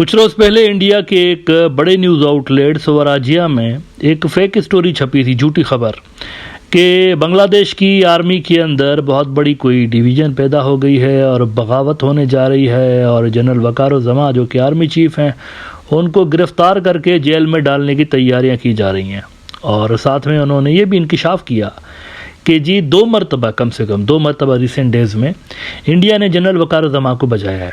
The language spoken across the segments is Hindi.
कुछ रोज पहले इंडिया के एक बड़े न्यूज़ आउटलेट स्वराज्या में एक फेक स्टोरी छपी थी, झूठी खबर कि बांग्लादेश की आर्मी के अंदर बहुत बड़ी कोई डिवीज़न पैदा हो गई है और बगावत होने जा रही है और जनरल वकारुज़्ज़मा जो कि आर्मी चीफ हैं उनको गिरफ्तार करके जेल में डालने की तैयारियां की जा रही हैं। और साथ में उन्होंने ये भी इंकिशाफ किया कि जी कम से कम दो मरतबा रिसेंट डेज़ में इंडिया ने जनरल वकारुज़्ज़मा को बचाया है।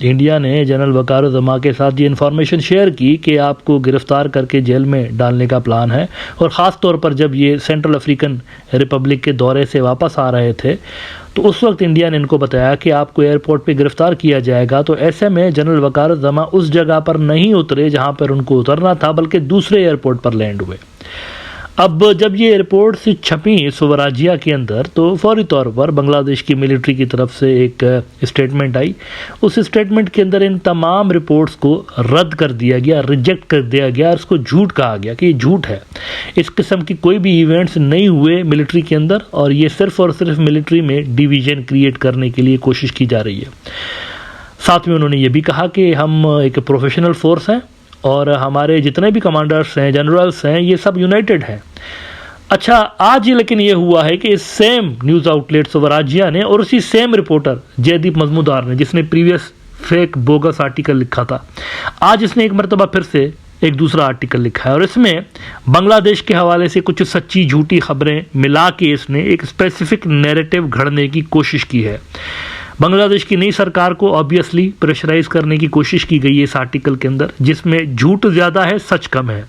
इंडिया ने जनरल वकारुज़्ज़मा के साथ ये इन्फॉर्मेशन शेयर की कि आपको गिरफ्तार करके जेल में डालने का प्लान है। और ख़ास तौर पर जब ये सेंट्रल अफ्रीकन रिपब्लिक के दौरे से वापस आ रहे थे तो उस वक्त इंडिया ने इनको बताया कि आपको एयरपोर्ट पे गिरफ्तार किया जाएगा। तो ऐसे में जनरल वकारुज़्ज़मा उस जगह पर नहीं उतरे जहां पर उनको उतरना था, बल्कि दूसरे एयरपोर्ट पर लैंड हुए। अब जब ये रिपोर्ट से छपी स्वराज्या के अंदर तो फौरी तौर पर बांग्लादेश की मिलिट्री की तरफ से एक स्टेटमेंट आई। उस स्टेटमेंट के अंदर इन तमाम रिपोर्ट्स को रद्द कर दिया गया, रिजेक्ट कर दिया गया, उसको झूठ कहा गया कि ये झूठ है। इस किस्म की कोई भी इवेंट्स नहीं हुए मिलिट्री के अंदर और ये सिर्फ और सिर्फ मिलिट्री में डिवीजन क्रिएट करने के लिए कोशिश की जा रही है। साथ में उन्होंने ये भी कहा कि हम एक प्रोफेशनल फोर्स हैं और हमारे जितने भी कमांडर्स हैं, जनरल्स हैं, ये सब यूनाइटेड हैं। अच्छा, आज ये लेकिन ये हुआ है कि इस सेम न्यूज़ आउटलेट स्वराज्या ने और उसी सेम रिपोर्टर जयदीप मजमूदार ने, जिसने प्रीवियस फेक बोगस आर्टिकल लिखा था, आज इसने एक मरतबा फिर से एक दूसरा आर्टिकल लिखा है और इसमें बांग्लादेश के हवाले से कुछ सच्ची झूठी खबरें मिला के इसने एक स्पेसिफिक नैरेटिव घड़ने की कोशिश की है। बांग्लादेश की नई सरकार को ऑब्वियसली प्रेशराइज करने की कोशिश की गई है इस आर्टिकल के अंदर, जिसमें झूठ ज़्यादा है, सच कम है।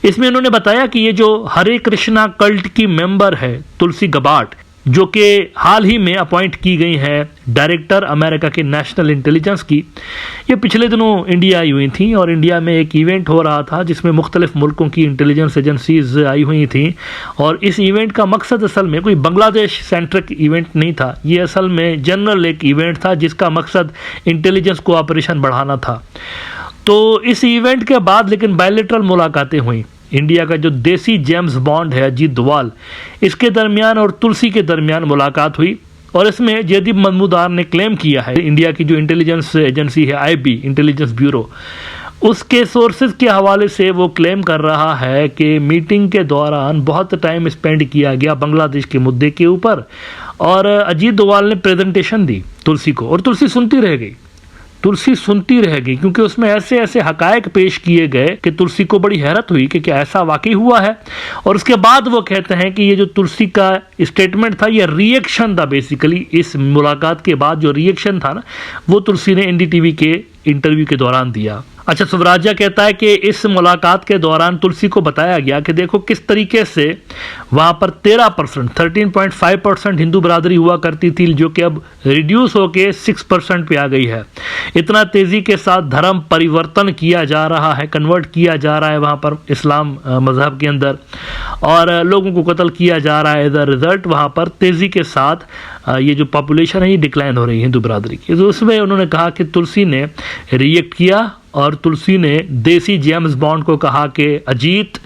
इसमें उन्होंने बताया कि ये जो हरे कृष्णा कल्ट की मेंबर है तुलसी गबार्ड, जो कि हाल ही में अपॉइंट की गई है डायरेक्टर अमेरिका के नेशनल इंटेलिजेंस की, ये पिछले दिनों इंडिया आई हुई थी और इंडिया में एक इवेंट हो रहा था जिसमें मुख्तलिफ मुल्कों की इंटेलिजेंस एजेंसीज आई हुई थी। और इस इवेंट का मकसद असल में कोई बांग्लादेश सेंट्रिक इवेंट नहीं था, ये असल में जनरल एक इवेंट था जिसका मकसद इंटेलिजेंस कोऑपरेशन बढ़ाना था। तो इस इवेंट के बाद लेकिन बायलैटरल मुलाकातें हुई। इंडिया का जो देसी जेम्स बॉन्ड है अजीत डोवाल, इसके दरमियान और तुलसी के दरमियान मुलाकात हुई और इसमें जयदीप मजमूदार ने क्लेम किया है, इंडिया की जो इंटेलिजेंस एजेंसी है आईबी इंटेलिजेंस ब्यूरो, उसके सोर्सेज के हवाले से वो क्लेम कर रहा है कि मीटिंग के दौरान बहुत टाइम स्पेंड किया गया बांग्लादेश के मुद्दे के ऊपर और अजीत डोवाल ने प्रेजेंटेशन दी तुलसी को और तुलसी सुनती रह गई। तुलसी सुनती रह गई क्योंकि उसमें ऐसे ऐसे हकायक पेश किए गए कि तुलसी को बड़ी हैरत हुई कि क्या ऐसा वाकई हुआ है। और उसके बाद वो कहते हैं कि ये जो तुलसी का स्टेटमेंट था ये रिएक्शन था, बेसिकली इस मुलाकात के बाद जो रिएक्शन था ना वो तुलसी ने एनडीटीवी के इंटरव्यू के दौरान दिया। अच्छा, स्वराज्या कहता है कि इस मुलाकात के दौरान तुलसी को बताया गया कि देखो किस तरीके से वहाँ पर 13.5% हिंदू बरादरी हुआ करती थी जो कि अब रिड्यूस होके 6% पे आ गई है। इतना तेज़ी के साथ धर्म परिवर्तन किया जा रहा है, कन्वर्ट किया जा रहा है वहाँ पर इस्लाम मज़हब के अंदर और लोगों को कत्ल किया जा रहा है। एज अ रिज़ल्ट वहाँ पर तेज़ी के साथ ये जो पॉपुलेशन है ये डिक्लाइन हो रही है हिंदू बरादरी की। तो उसमें उन्होंने कहा कि तुलसी ने रिएक्ट किया और तुलसी ने देसी जेम्स बॉन्ड को कहा कि अजीत,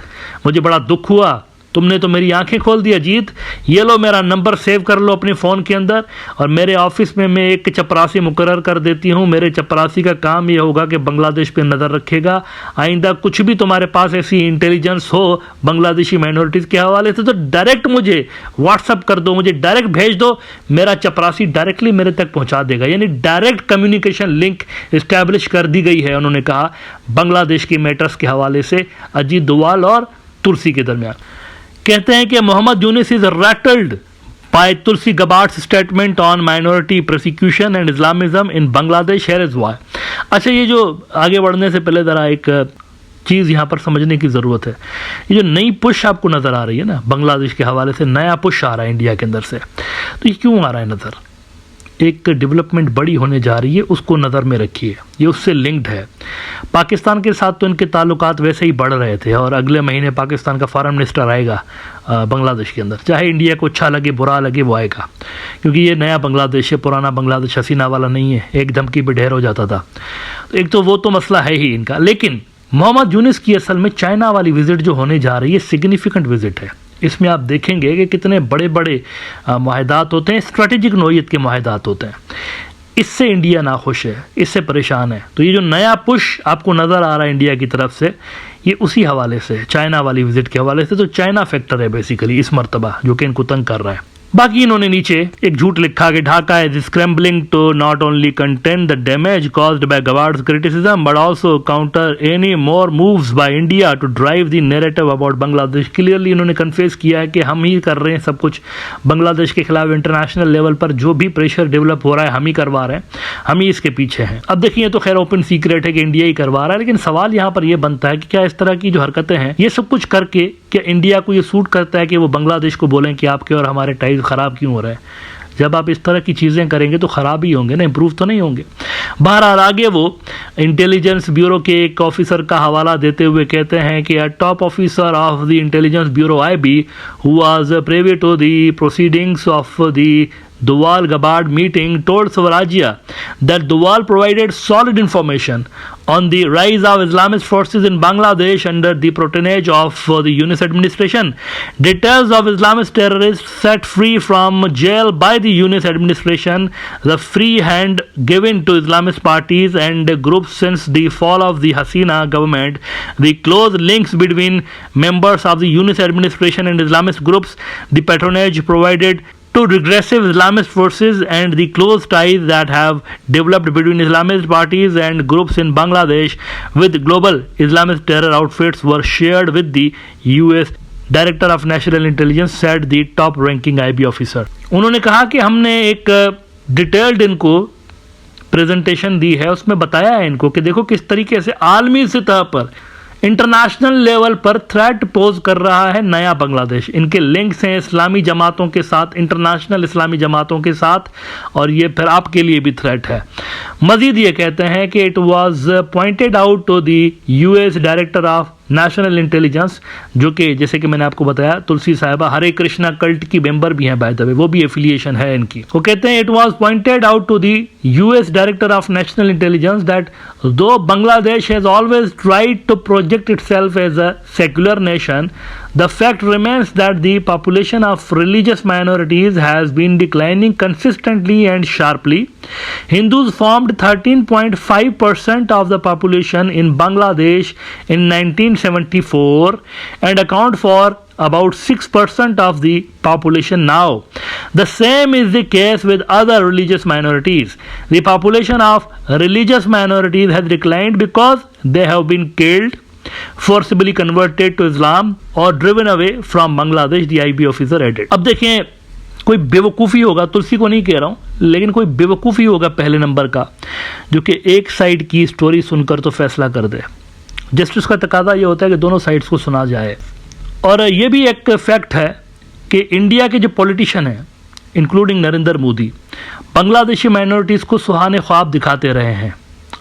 मुझे बड़ा दुख हुआ, तुमने तो मेरी आंखें खोल दी अजीत। ये लो मेरा नंबर सेव कर लो अपने फ़ोन के अंदर और मेरे ऑफिस में मैं एक चपरासी मुकर्रर कर देती हूँ। मेरे चपरासी का काम ये होगा कि बांग्लादेश पे नज़र रखेगा। आइंदा कुछ भी तुम्हारे पास ऐसी इंटेलिजेंस हो बांग्लादेशी माइनॉरिटीज़ के हवाले से तो डायरेक्ट मुझे व्हाट्सअप कर दो, मुझे डायरेक्ट भेज दो, मेरा चपरासी डायरेक्टली मेरे तक पहुँचा देगा। यानी डायरेक्ट कम्युनिकेशन लिंक इस्टेब्लिश कर दी गई है, उन्होंने कहा, बांग्लादेश के मैटर्स के हवाले से अजीत डोवाल और तुलसी के दरमियान। कहते हैं कि Mohammad Yunus is rattled by Tulsi Gabbard's statement on minority prosecution and Islamism in Bangladesh, here is why. अच्छा, ये जो आगे बढ़ने से पहले ज़रा एक चीज़ यहाँ पर समझने की ज़रूरत है। ये जो नई पुश आपको नज़र आ रही है ना बांग्लादेश के हवाले से, नया पुश आ रहा है इंडिया के अंदर से, तो ये क्यों आ रहा है नज़र? एक डेवलपमेंट बड़ी होने जा रही है, उसको नज़र में रखिए, ये उससे लिंक्ड है। पाकिस्तान के साथ तो इनके ताल्लुकात वैसे ही बढ़ रहे थे और अगले महीने पाकिस्तान का फॉरेन मिनिस्टर आएगा बांग्लादेश के अंदर, चाहे इंडिया को अच्छा लगे बुरा लगे वो आएगा, क्योंकि ये नया बांग्लादेश है, पुराना बांग्लादेश हसीना वाला नहीं है, एक धमकी पे ढेर हो जाता था। तो एक तो वो तो मसला है ही इनका, लेकिन मोहम्मद यूनिस की असल में चाइना वाली विजिट जो होने जा रही है सिग्निफिकेंट विजिट है। इसमें आप देखेंगे कि कितने बड़े बड़े मुआहदात होते हैं, स्ट्रेटेजिक नोयत के मुआहदात होते हैं। इससे इंडिया नाखुश है, इससे परेशान है। तो ये जो नया पुश आपको नज़र आ रहा है इंडिया की तरफ से, ये उसी हवाले से, चाइना वाली विजिट के हवाले से। तो चाइना फैक्टर है बेसिकली इस मर्तबा जो कि इनको तंग कर रहा है। बाकी इन्होंने नीचे एक झूठ लिखा कि Dhaka is scrambling to not only contain the damage caused by Gabbard's criticism but also counter any more moves by India to drive the narrative about Bangladesh. Clearly इन्होंने कन्फेस किया है कि हम ही कर रहे हैं सब कुछ बांग्लादेश के खिलाफ। इंटरनेशनल लेवल पर जो भी प्रेशर डेवलप हो रहा है हम ही करवा रहे हैं, हम ही इसके पीछे हैं। अब देखिए तो खैर ओपन सीक्रेट है कि इंडिया ही करवा रहा है, लेकिन सवाल यहाँ पर यह बनता है कि क्या इस तरह की जो हरकतें हैं ये सब कुछ करके क्या इंडिया को ये सूट करता है कि वो बांग्लादेश को बोलें कि आपके और हमारे टाइज खराब क्यों हो रहे हैं? जब आप इस तरह की चीज़ें करेंगे तो ख़राब ही होंगे ना, इंप्रूव तो नहीं होंगे। बहरहाल आगे वो इंटेलिजेंस ब्यूरो के एक ऑफिसर का हवाला देते हुए कहते हैं कि a top officer of the intelligence bureau IB who was privy to the proceedings of the Duval Gabbard meeting told Swarajya that Duval provided solid information on the rise of Islamist forces in Bangladesh under the patronage of the Yunus administration. Details of Islamist terrorists set free from jail by the Yunus administration, the free hand given to Islamist parties and groups since the fall of the Hasina government, the close links between members of the Yunus administration and Islamist groups, the patronage provided to regressive Islamist forces and the close ties that have developed between Islamist parties and groups in Bangladesh with global Islamist terror outfits were shared with the US Director of National Intelligence, said the top ranking IB officer. उन्होंने कहा कि हमने एक डिटेल्ड इनको प्रेजेंटेशन दी है, उसमें बताया है इनको कि देखो किस तरीके से आलमी सतह पर इंटरनेशनल लेवल पर थ्रेट पोज कर रहा है नया बांग्लादेश। इनके लिंक्स हैं इस्लामी जमातों के साथ, इंटरनेशनल इस्लामी जमातों के साथ, और ये फिर आपके लिए भी थ्रेट है। मजीद ये कहते हैं कि it was pointed out to the US director of national intelligence, जो कि जैसे कि मैंने आपको बताया तुलसी साहिबा हरे कृष्णा कल्ट की मेंबर भी हैं बाय द वे, वो भी एफिलिएशन है इनकी। वो कहते हैं it was pointed out to the US director of national intelligence that though Bangladesh has always tried to project itself as a secular nation, the fact remains that the population of religious minorities has been declining consistently and sharply. Hindus formed 13.5% of the population in Bangladesh in 1974 and account for about 6% of the population now. The same is the case with other religious minorities. The population of religious minorities has declined because they have been killed, forcibly converted to Islam or driven away from Bangladesh, the IB officer added. अब देखें कोई बेवकूफ़ी होगा, तुलसी को नहीं कह रहा हूँ, लेकिन कोई बेवकूफ़ी होगा पहले नंबर का जो कि एक साइड की स्टोरी सुनकर तो फैसला कर दे। जस्टिस का तकाजा ये होता है कि दोनों साइड्स को सुना जाए। और ये भी एक फैक्ट है कि इंडिया के जो पॉलिटिशियन हैं इंक्लूडिंग नरेंद्र मोदी बांग्लादेशी माइनॉरिटीज़ को सुहाने ख्वाब दिखाते रहे हैं।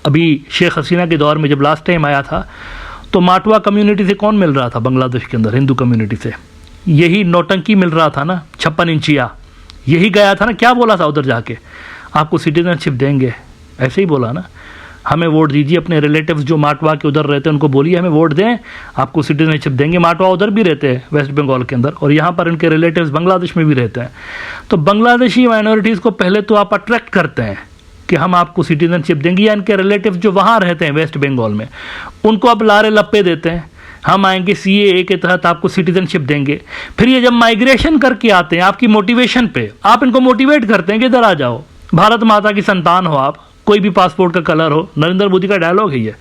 अभी शेख हसीना के दौर में जब लास्ट टाइम आया था तो माटवा कम्युनिटी से कौन मिल रहा था बांग्लादेश के अंदर? हिंदू कम्युनिटी से यही नौटंकी मिल रहा था ना, 56 इंचिया, यही गया था ना। क्या बोला था उधर जाके? आपको सिटीजनशिप देंगे, ऐसे ही बोला ना, हमें वोट दीजिए। अपने रिलेटिव्स जो माटवा के उधर रहते हैं उनको बोलिए हमें वोट दें, आपको सिटीजनशिप देंगे। माटवा उधर भी रहते हैं वेस्ट बंगाल के अंदर, और यहाँ पर इनके रिलेटिव्स बांग्लादेश में भी रहते हैं। तो बांग्लादेशी माइनॉरिटीज़ को पहले तो आप अट्रैक्ट करते हैं कि हम आपको सिटीजनशिप देंगे, या इनके रिलेटिव्स जो वहाँ रहते हैं वेस्ट बंगाल में उनको आप लारे लप्पे देते हैं, हम आएंगे CAA के तहत आपको सिटीजनशिप देंगे। फिर ये जब माइग्रेशन करके आते हैं आपकी मोटिवेशन पे, आप इनको मोटिवेट करते हैं कि इधर आ जाओ, भारत माता की संतान हो आप, कोई भी पासपोर्ट का कलर हो। नरेंद्र मोदी का डायलॉग है ये,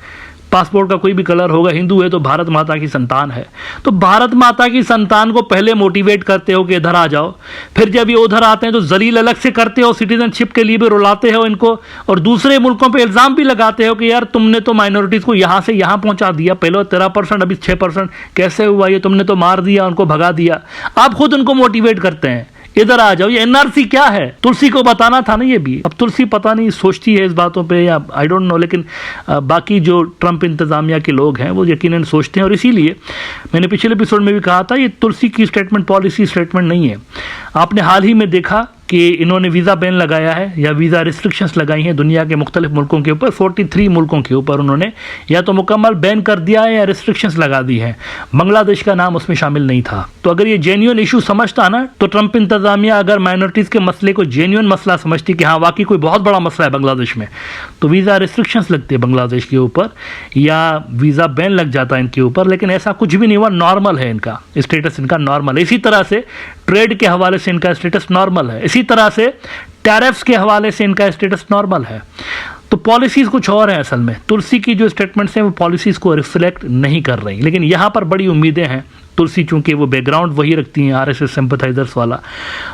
पासपोर्ट का कोई भी कलर होगा, हिंदू है तो भारत माता की संतान है। तो भारत माता की संतान को पहले मोटिवेट करते हो कि इधर आ जाओ, फिर जब ये उधर आते हैं तो जलील अलग से करते हो, सिटीजनशिप के लिए भी रुलाते हो इनको, और दूसरे मुल्कों पे इल्ज़ाम भी लगाते हो कि यार तुमने तो माइनॉरिटीज़ को यहाँ से यहाँ पहुँचा दिया, पहले 13% अभी 6%, कैसे हुआ ये? तुमने तो मार दिया, उनको भगा दिया। आप खुद उनको मोटिवेट करते हैं इधर आ जाओ। ये NRC क्या है? तुलसी को बताना था ना ये भी। अब तुलसी पता नहीं सोचती है इस बातों पे या आई डोंट नो, लेकिन बाकी जो ट्रंप इंतज़ामिया के लोग हैं वो यकीनन सोचते हैं। और इसीलिए मैंने पिछले एपिसोड में भी कहा था ये तुलसी की स्टेटमेंट पॉलिसी स्टेटमेंट नहीं है। आपने हाल ही में देखा कि इन्होंने वीज़ा बैन लगाया है या वीज़ा रिस्ट्रिक्शंस लगाई हैं दुनिया के मुख्तलिफ मुल्कों के ऊपर। 43 मुल्कों के ऊपर उन्होंने या तो मुकम्मल बैन कर दिया है या रिस्ट्रिक्शंस लगा दी है। बांग्लादेश का नाम उसमें शामिल नहीं था। तो अगर ये जेन्युइन इशू समझता ना, तो ट्रंप इंतज़ामिया अगर माइनॉरिटीज़ के मसले को जेन्युइन मसला समझती कि हाँ वाकई कोई बहुत बड़ा मसला है बांग्लादेश में, तो वीज़ा रिस्ट्रिक्शंस लगते बांग्लादेश के ऊपर या वीज़ा बैन लग जाता इनके ऊपर। लेकिन ऐसा कुछ भी नहीं हुआ, नॉर्मल है इनका स्टेटस, इनका नॉर्मल है। इसी तरह से ट्रेड के हवाले से इनका स्टेटस नॉर्मल है, इसी तरह से टैरिफ्स के हवाले से इनका स्टेटस नॉर्मल है। तो पॉलिसीज़ कुछ और हैं असल में। तुलसी की जो स्टेटमेंट्स हैं वो पॉलिसीज़ को रिफ्लेक्ट नहीं कर रही, लेकिन यहाँ पर बड़ी उम्मीदें हैं। तुलसी चूंकि वो बैकग्राउंड वही रखती हैं आरएसएस सिंपैथाइजर्स वाला,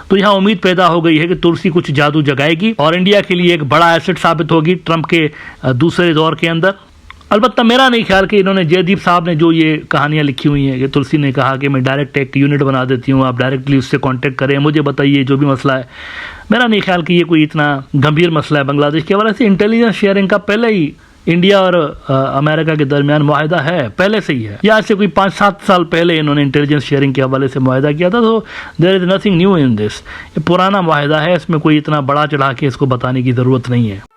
तो यहाँ उम्मीद पैदा हो गई है कि तुलसी कुछ जादू जगाएगी और इंडिया के लिए एक बड़ा एसेट साबित होगी ट्रंप के दूसरे दौर के अंदर। अलबत्ता मेरा नहीं ख्याल कि इन्होंने, जयदीप साहब ने जो ये कहानियाँ लिखी हुई हैं कि तुलसी ने कहा कि मैं डायरेक्ट एक यूनिट बना देती हूँ, आप डायरेक्टली उससे कांटेक्ट करें, मुझे बताइए जो भी मसला है। मेरा नहीं ख्याल कि ये कोई इतना गंभीर मसला है बांग्लादेश के हवाले से। इंटेलिजेंस शेयरिंग का पहले ही इंडिया और अमेरिका के दरमियान मुआहदा है, पहले से ही है। या से कोई 5-7 साल पहले इन्होंने इंटेलिजेंस शेयरिंग के हवाले से मुआहदा किया था। तो there is nothing new in this, ये पुराना मुआहदा है, इसमें कोई इतना बड़ा चढ़ा के इसको बताने की ज़रूरत नहीं है।